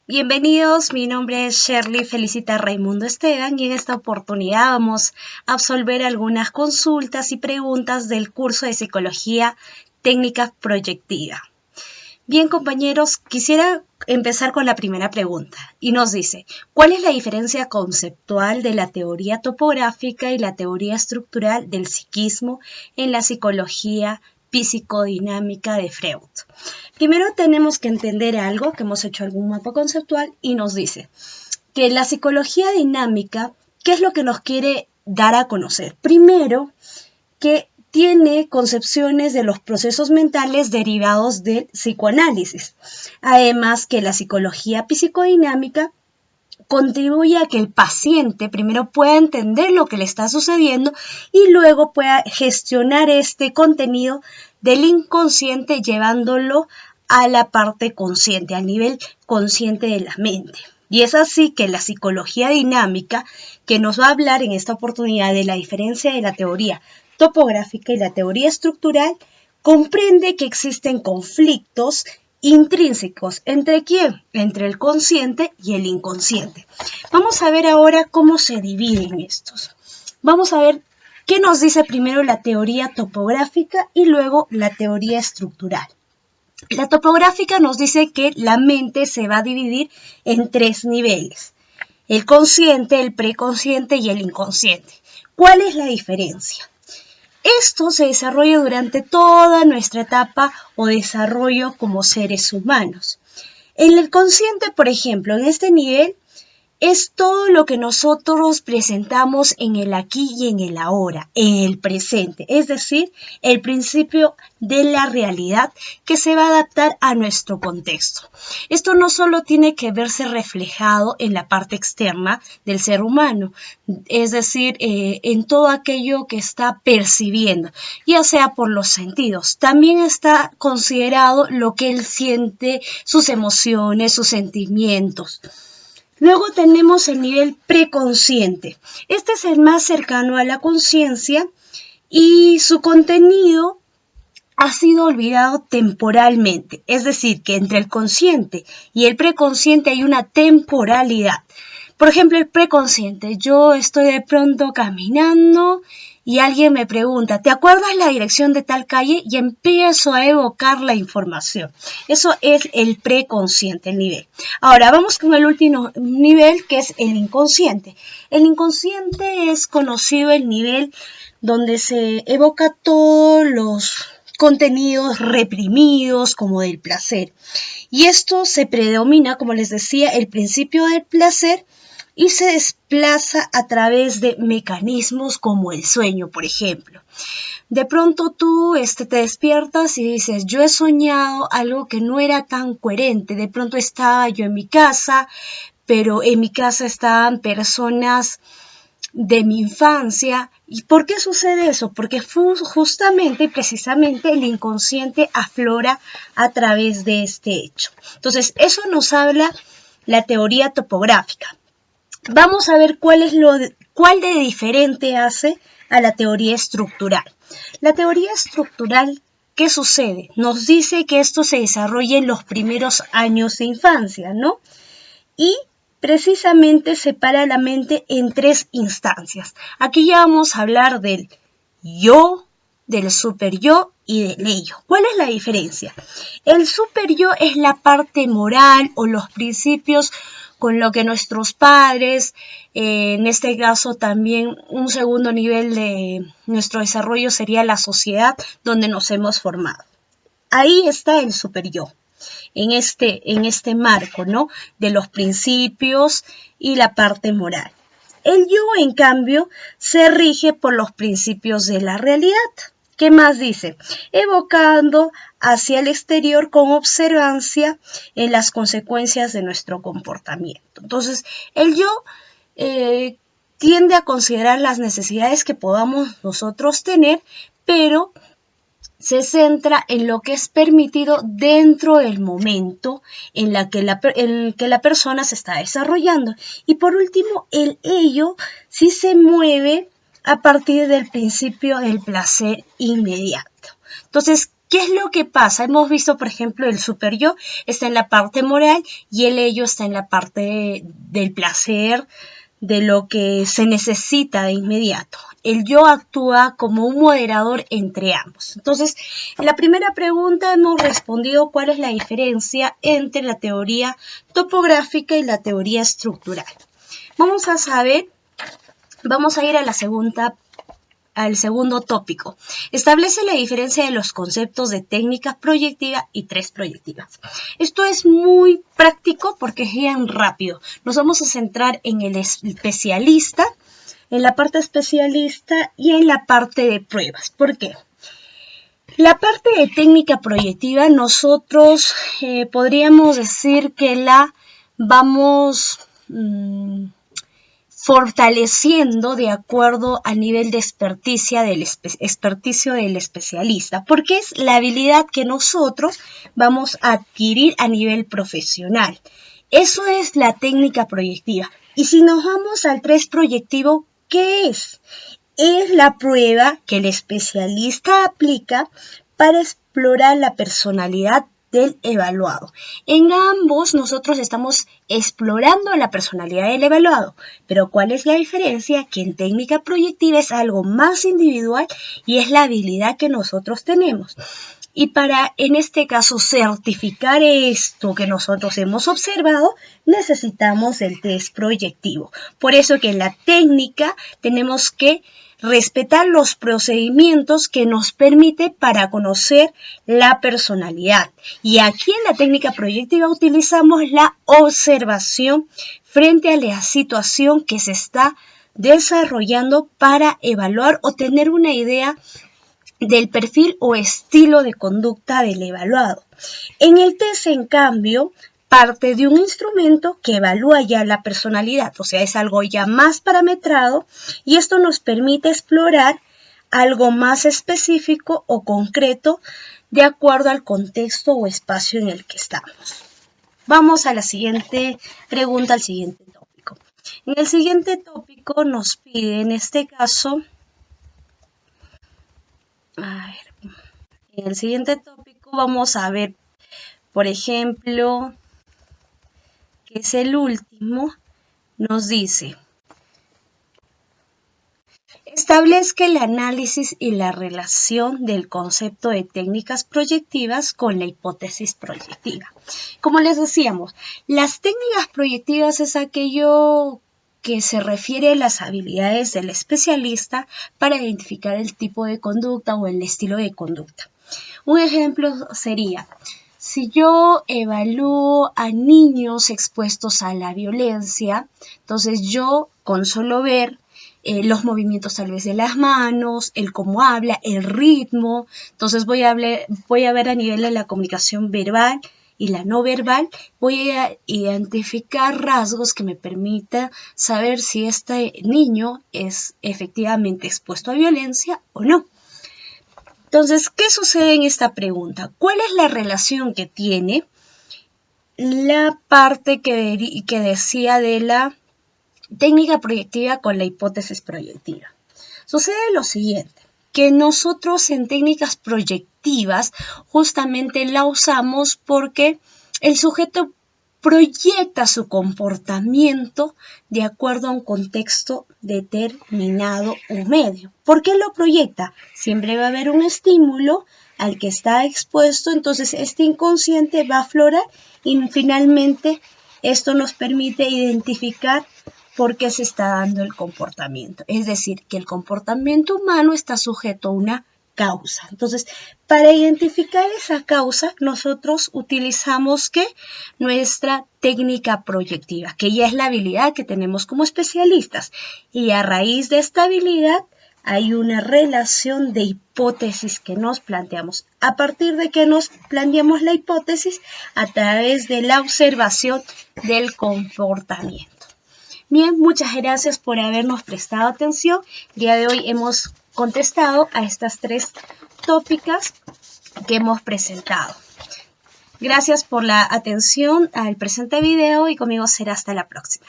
Bienvenidos, mi nombre es Shirley Felicita Raimundo Esteban y en esta oportunidad vamos a absolver algunas consultas y preguntas del curso de Psicología Técnica Proyectiva. Bien, compañeros, quisiera empezar con la primera pregunta y nos dice, ¿cuál es la diferencia conceptual de la teoría topográfica y la teoría estructural del psiquismo en la psicología psicodinámica de Freud? Primero tenemos que entender algo, que hemos hecho algún mapa conceptual y nos dice que la psicología dinámica, ¿qué es lo que nos quiere dar a conocer? Primero, que tiene concepciones de los procesos mentales derivados del psicoanálisis. Además que la psicología psicodinámica contribuye a que el paciente primero pueda entender lo que le está sucediendo y luego pueda gestionar este contenido del inconsciente llevándolo a la parte consciente, al nivel consciente de la mente. Y es así que la psicología dinámica, que nos va a hablar en esta oportunidad de la diferencia de la teoría topográfica y la teoría estructural, comprende que existen conflictos intrínsecos. ¿Entre quién? Entre el consciente y el inconsciente. Vamos a ver ahora cómo se dividen estos. Vamos a ver qué nos dice primero la teoría topográfica y luego la teoría estructural. La topográfica nos dice que la mente se va a dividir en 3 niveles. El consciente, el preconsciente y el inconsciente. ¿Cuál es la diferencia? Esto se desarrolla durante toda nuestra etapa o desarrollo como seres humanos. En el consciente, por ejemplo, en este nivel, es todo lo que nosotros presentamos en el aquí y en el ahora, en el presente, es decir, el principio de la realidad que se va a adaptar a nuestro contexto. Esto no solo tiene que verse reflejado en la parte externa del ser humano, es decir, en todo aquello que está percibiendo, ya sea por los sentidos. También está considerado lo que él siente, sus emociones, sus sentimientos. Luego tenemos el nivel preconsciente. Este es el más cercano a la conciencia y su contenido ha sido olvidado temporalmente. Es decir, que entre el consciente y el preconsciente hay una temporalidad. Por ejemplo, el preconsciente. Yo estoy de pronto caminando y alguien me pregunta, ¿te acuerdas la dirección de tal calle? Y empiezo a evocar la información. Eso es el preconsciente, el nivel. Ahora, vamos con el último nivel, que es el inconsciente. El inconsciente es conocido el nivel donde se evoca todos los contenidos reprimidos, como del placer. Y esto se predomina, como les decía, el principio del placer, y se desplaza a través de mecanismos como el sueño, por ejemplo. De pronto tú te despiertas y dices, yo he soñado algo que no era tan coherente. De pronto estaba yo en mi casa, pero en mi casa estaban personas de mi infancia. ¿Y por qué sucede eso? Porque justamente y precisamente el inconsciente aflora a través de este hecho. Entonces, eso nos habla la teoría topográfica. Vamos a ver cuál de diferente hace a la teoría estructural. La teoría estructural, ¿qué sucede? Nos dice que esto se desarrolla en los primeros años de infancia, ¿no? Y precisamente separa la mente en 3 instancias. Aquí ya vamos a hablar del yo, del superyo y del ello. ¿Cuál es la diferencia? El superyo es la parte moral o los principios con lo que nuestros padres, en este caso también un segundo nivel de nuestro desarrollo sería la sociedad donde nos hemos formado. Ahí está el superyo, en este marco, ¿no? De los principios y la parte moral. El yo, en cambio, se rige por los principios de la realidad. ¿Qué más dice? Evocando hacia el exterior con observancia en las consecuencias de nuestro comportamiento. Entonces, el yo tiende a considerar las necesidades que podamos nosotros tener, pero se centra en lo que es permitido dentro del momento en que la persona se está desarrollando. Y por último, el ello sí se mueve a partir del principio del placer inmediato. Entonces, ¿Qué es lo que pasa? Hemos visto, por ejemplo, el super yo está en la parte moral y el ello está en la parte del placer, de lo que se necesita de inmediato. El yo actúa como un moderador entre ambos. Entonces, en la primera pregunta hemos respondido cuál es la diferencia entre la teoría topográfica y la teoría estructural. Vamos a ir a la segunda al segundo tópico. Establece la diferencia de los conceptos de técnicas proyectivas y tres proyectivas. Esto es muy práctico porque es bien rápido. Nos vamos a centrar en el especialista, en la parte especialista y en la parte de pruebas. ¿Por qué? La parte de técnica proyectiva nosotros podríamos decir que la vamos fortaleciendo de acuerdo al nivel de experticio del especialista, porque es la habilidad que nosotros vamos a adquirir a nivel profesional. Eso es la técnica proyectiva. Y si nos vamos al 3 proyectivo, ¿qué es? Es la prueba que el especialista aplica para explorar la personalidad del evaluado. En ambos nosotros estamos explorando la personalidad del evaluado, pero ¿cuál es la diferencia? Que en técnica proyectiva es algo más individual y es la habilidad que nosotros tenemos. Y para, en este caso, certificar esto que nosotros hemos observado, necesitamos el test proyectivo. Por eso que en la técnica tenemos que respetar los procedimientos que nos permite para conocer la personalidad. Y aquí en la técnica proyectiva utilizamos la observación frente a la situación que se está desarrollando para evaluar o tener una idea del perfil o estilo de conducta del evaluado. En el test, en cambio, parte de un instrumento que evalúa ya la personalidad, o sea, es algo ya más parametrado y esto nos permite explorar algo más específico o concreto de acuerdo al contexto o espacio en el que estamos. Vamos a la siguiente pregunta, al siguiente tópico. En el siguiente tópico nos pide, en este caso, en el siguiente tópico vamos a ver, por ejemplo, que es el último, nos dice: establezca el análisis y la relación del concepto de técnicas proyectivas con la hipótesis proyectiva. Como les decíamos, las técnicas proyectivas es aquello que se refiere a las habilidades del especialista para identificar el tipo de conducta o el estilo de conducta. Un ejemplo sería: si yo evalúo a niños expuestos a la violencia, entonces yo con solo ver los movimientos tal vez de las manos, el cómo habla, el ritmo, entonces voy a ver a nivel de la comunicación verbal y la no verbal, voy a identificar rasgos que me permitan saber si este niño es efectivamente expuesto a violencia o no. Entonces, ¿qué sucede en esta pregunta? ¿Cuál es la relación que tiene la parte que decía de la técnica proyectiva con la hipótesis proyectiva? Sucede lo siguiente, que nosotros en técnicas proyectivas justamente la usamos porque el sujeto proyecta su comportamiento de acuerdo a un contexto determinado o medio. ¿Por qué lo proyecta? Siempre va a haber un estímulo al que está expuesto, entonces este inconsciente va a aflorar y finalmente esto nos permite identificar por qué se está dando el comportamiento. Es decir, que el comportamiento humano está sujeto a una causa. Entonces, para identificar esa causa, nosotros utilizamos ¿qué? Nuestra técnica proyectiva, que ya es la habilidad que tenemos como especialistas. Y a raíz de esta habilidad, hay una relación de hipótesis que nos planteamos. A partir de que nos planteamos la hipótesis, a través de la observación del comportamiento. Bien, muchas gracias por habernos prestado atención. El día de hoy hemos contestado a estas 3 tópicas que hemos presentado. Gracias por la atención al presente video y conmigo será hasta la próxima.